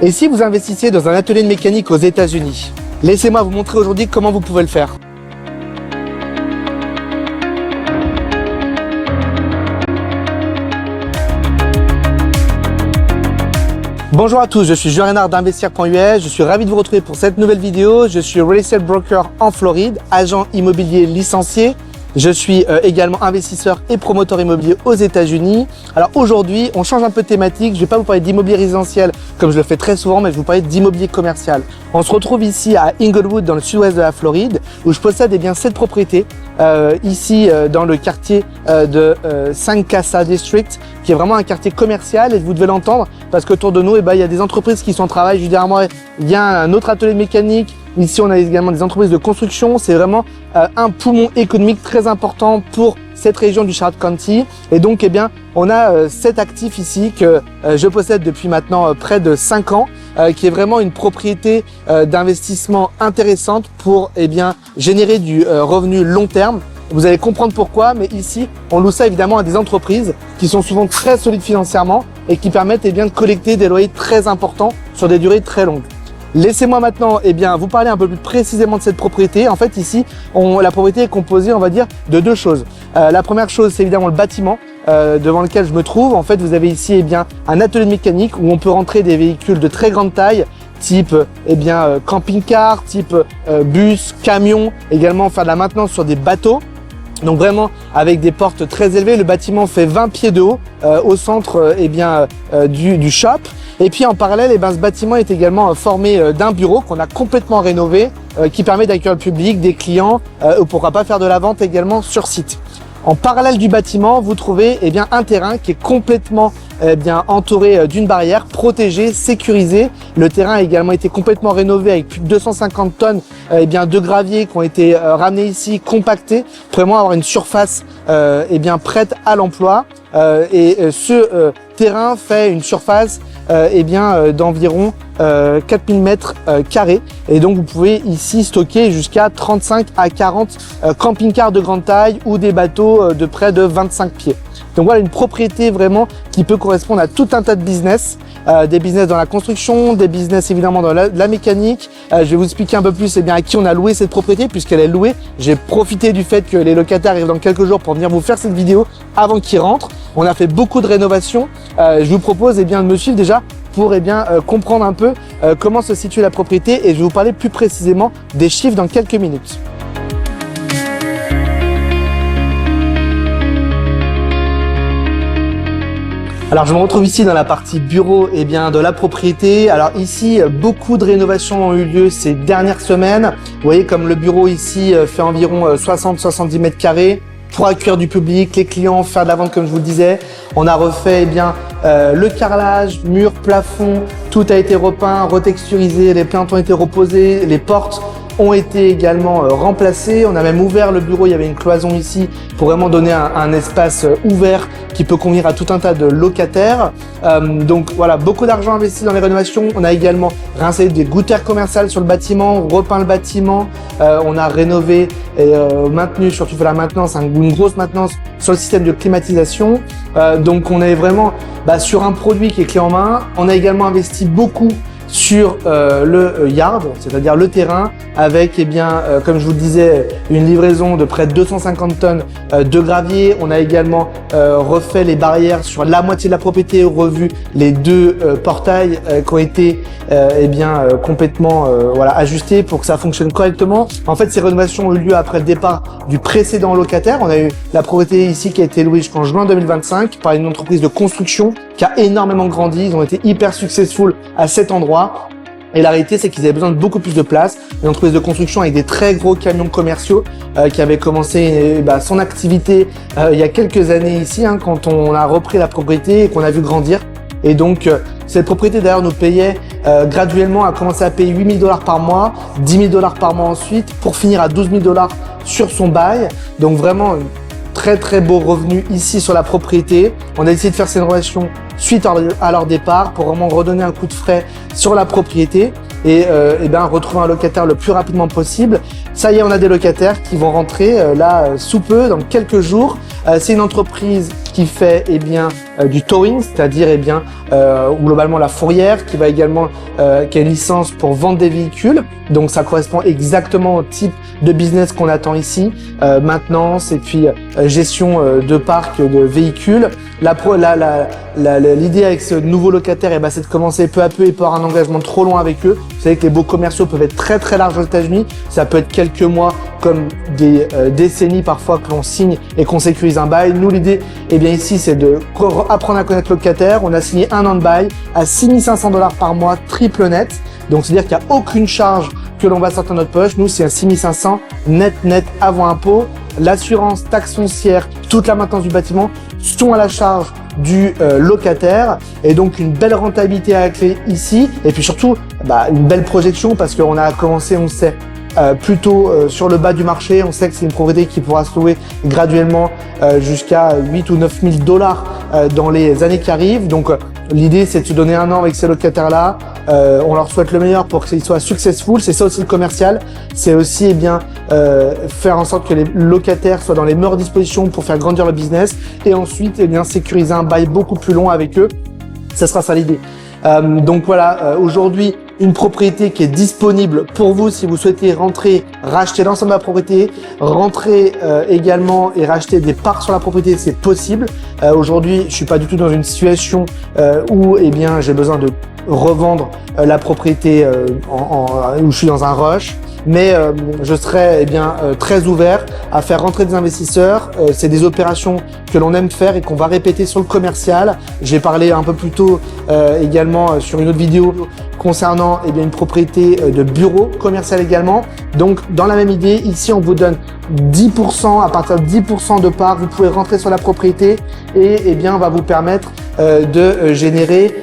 Et si vous investissiez dans un atelier de mécanique aux États-Unis? Laissez-moi vous montrer aujourd'hui comment vous pouvez le faire. Bonjour à tous, je suis Julien Renard d'Investir.us, je suis ravi de vous retrouver pour cette nouvelle vidéo. Je suis real estate broker en Floride, agent immobilier licencié. Je suis également investisseur et promoteur immobilier aux États-Unis. Alors aujourd'hui, on change un peu de thématique. Je ne vais pas vous parler d'immobilier résidentiel comme je le fais très souvent, mais je vais vous parler d'immobilier commercial. On se retrouve ici à Inglewood, dans le sud-ouest de la Floride, où je possède bien 7 propriétés. Ici dans le quartier de San Casa District, qui est vraiment un quartier commercial, et vous devez l'entendre parce qu'autour de nous, il y a des entreprises qui sont en travail. Juste derrière moi, il y a un autre atelier de mécanique. Ici, on a également des entreprises de construction. C'est vraiment un poumon économique très important pour cette région du Charlotte County. Et donc, on a cet actif ici que je possède depuis maintenant près de 5 ans, qui est vraiment une propriété d'investissement intéressante pour générer du revenu long terme. Vous allez comprendre pourquoi, mais ici, on loue ça évidemment à des entreprises qui sont souvent très solides financièrement et qui permettent de collecter des loyers très importants sur des durées très longues. Laissez-moi maintenant vous parler un peu plus précisément de cette propriété. En fait, ici, la propriété est composée, on va dire, de 2 choses. La première chose, c'est évidemment le bâtiment devant lequel je me trouve. En fait, vous avez ici un atelier de mécanique où on peut rentrer des véhicules de très grande taille, type camping-car, type bus, camion, également faire de la maintenance sur des bateaux. Donc vraiment avec des portes très élevées. Le bâtiment fait 20 pieds de haut au centre du shop. Et puis en parallèle, ce bâtiment est également formé d'un bureau qu'on a complètement rénové, qui permet d'accueillir le public, des clients, ou pourquoi pas faire de la vente également sur site. En parallèle du bâtiment, vous trouvez un terrain qui est complètement entouré d'une barrière, protégé, sécurisé. Le terrain a également été complètement rénové avec plus de 250 tonnes de gravier qui ont été ramenés ici, compactés, pour vraiment avoir une surface prête à l'emploi. Ce terrain fait une surface d'environ 4000 mètres carrés, et donc vous pouvez ici stocker jusqu'à 35 à 40 camping-cars de grande taille ou des bateaux de près de 25 pieds. Donc voilà une propriété vraiment qui peut correspondre à tout un tas de business, des business dans la construction, des business évidemment dans la mécanique. Je vais vous expliquer un peu plus à qui on a loué cette propriété, puisqu'elle est louée. J'ai profité du fait que les locataires arrivent dans quelques jours pour venir vous faire cette vidéo avant qu'ils rentrent. On a fait beaucoup de rénovations. Je vous propose de me suivre déjà pour comprendre un peu comment se situe la propriété, et je vais vous parler plus précisément des chiffres dans quelques minutes. Alors je me retrouve ici dans la partie bureau de la propriété. Alors ici, beaucoup de rénovations ont eu lieu ces dernières semaines. Vous voyez comme le bureau ici fait environ 60-70 mètres carrés pour accueillir du public, les clients, faire de la vente comme je vous le disais. On a refait le carrelage, mur, plafond, tout a été repeint, retexturisé, les plaintes ont été reposées, les portes ont été également remplacés. On a même ouvert le bureau, il y avait une cloison ici pour vraiment donner un espace ouvert qui peut convenir à tout un tas de locataires. Donc voilà, beaucoup d'argent investi dans les rénovations. On a également réinstallé des gouttières commerciales sur le bâtiment, repeint le bâtiment. On a rénové et maintenu, surtout fait la maintenance, une grosse maintenance sur le système de climatisation. Donc on est vraiment sur un produit qui est clé en main. On a également investi beaucoup sur le yard, c'est-à-dire le terrain, avec comme je vous le disais, une livraison de près de 250 tonnes de gravier. On a également refait les barrières sur la moitié de la propriété, revu les 2 portails qui ont été complètement ajustés pour que ça fonctionne correctement. En fait, ces rénovations ont eu lieu après le départ du précédent locataire. On a eu la propriété ici qui a été louée jusqu'en juin 2025 par une entreprise de construction qui a énormément grandi. Ils ont été hyper successful à cet endroit. Et la réalité, c'est qu'ils avaient besoin de beaucoup plus de place. Une entreprise de construction avec des très gros camions commerciaux qui avait commencé son activité il y a quelques années ici, quand on a repris la propriété et qu'on a vu grandir. Et donc, cette propriété d'ailleurs nous payait graduellement, a commencé à payer 8 000 $ par mois, 10 000 $ par mois ensuite, pour finir à 12 000 $ sur son bail. Donc vraiment, très beau revenu ici sur la propriété. On a essayé de faire ces rénovations suite à leur départ pour vraiment redonner un coup de frais sur la propriété et retrouver un locataire le plus rapidement possible. Ça y est, on a des locataires qui vont rentrer là sous peu, dans quelques jours. C'est une entreprise qui fait du towing, c'est-à-dire ou globalement la fourrière, qui va également qui a une licence pour vendre des véhicules. Donc ça correspond exactement au type de business qu'on attend ici, maintenance et puis gestion de parc de véhicules. L'idée avec ce nouveau locataire, c'est de commencer peu à peu et pas avoir un engagement trop long avec eux. Vous savez que les beaux commerciaux peuvent être très très larges aux États-Unis. Ça peut être quelques mois comme des décennies parfois que l'on signe et qu'on sécurise un bail. Nous, l'idée, ici, c'est de apprendre à connaître le locataire. On a signé 1 an de bail à 6 500 $ par mois, triple net. Donc, c'est-à-dire qu'il n'y a aucune charge que l'on va sortir de notre poche. Nous, c'est un 6 500 net avant impôt. L'assurance, taxe foncière, toute la maintenance du bâtiment sont à la charge du locataire, et donc une belle rentabilité à la clé ici, et puis surtout une belle projection parce qu'on a commencé, on sait, plutôt sur le bas du marché. On sait que c'est une propriété qui pourra se louer graduellement jusqu'à 8 ou 9 000 $ dans les années qui arrivent. Donc l'idée, c'est de se donner 1 an avec ces locataires-là. On leur souhaite le meilleur pour qu'ils soient successful. C'est ça aussi le commercial. C'est aussi faire en sorte que les locataires soient dans les meilleures dispositions pour faire grandir le business, et ensuite sécuriser un bail beaucoup plus long avec eux. Ça sera ça l'idée. Donc voilà, aujourd'hui, une propriété qui est disponible pour vous si vous souhaitez rentrer, racheter l'ensemble de la propriété, rentrer également et racheter des parts sur la propriété, c'est possible. Aujourd'hui, je suis pas du tout dans une situation où j'ai besoin de revendre la propriété où je suis dans un rush. Mais je serai très ouvert à faire rentrer des investisseurs. C'est des opérations que l'on aime faire et qu'on va répéter sur le commercial. J'ai parlé un peu plus tôt également sur une autre vidéo concernant une propriété de bureau commercial également. Donc dans la même idée, ici on vous donne 10%, à partir de 10% de part, vous pouvez rentrer sur la propriété et on va vous permettre de générer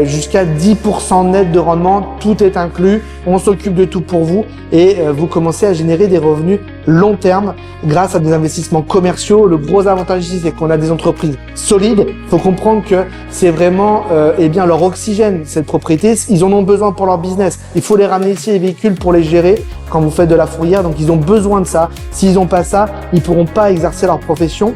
jusqu'à 10% net de rendement. Tout est inclus, on s'occupe de tout pour vous et vous commencez à générer des revenus long terme grâce à des investissements commerciaux. Le gros avantage ici, c'est qu'on a des entreprises solides. Il faut comprendre que c'est vraiment leur oxygène, cette propriété. Ils en ont besoin pour leur business. Il faut les ramener ici, les véhicules, pour les gérer quand vous faites de la fourrière. Donc ils ont besoin de ça. S'ils n'ont pas ça, ils pourront pas exercer leur profession.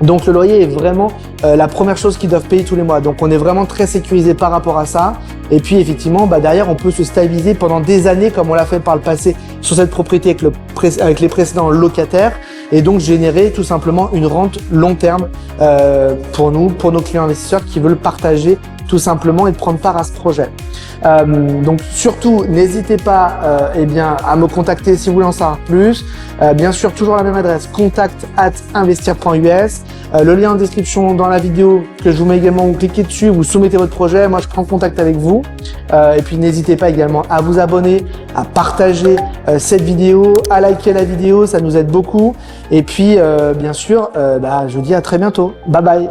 Donc le loyer est vraiment la première chose qu'ils doivent payer tous les mois. Donc on est vraiment très sécurisé par rapport à ça. Et puis effectivement, derrière, on peut se stabiliser pendant des années comme on l'a fait par le passé sur cette propriété avec les précédents locataires, et donc générer tout simplement une rente long terme pour nous, pour nos clients investisseurs qui veulent partager tout simplement et de prendre part à ce projet. Donc surtout, n'hésitez pas à me contacter si vous voulez en savoir plus. Bien sûr, toujours la même adresse, contact@investir.us. Le lien en description dans la vidéo que je vous mets également, vous cliquez dessus, vous soumettez votre projet, moi je prends contact avec vous. Et puis n'hésitez pas également à vous abonner, à partager cette vidéo, à liker la vidéo, ça nous aide beaucoup. Et puis bien sûr, je vous dis à très bientôt. Bye bye.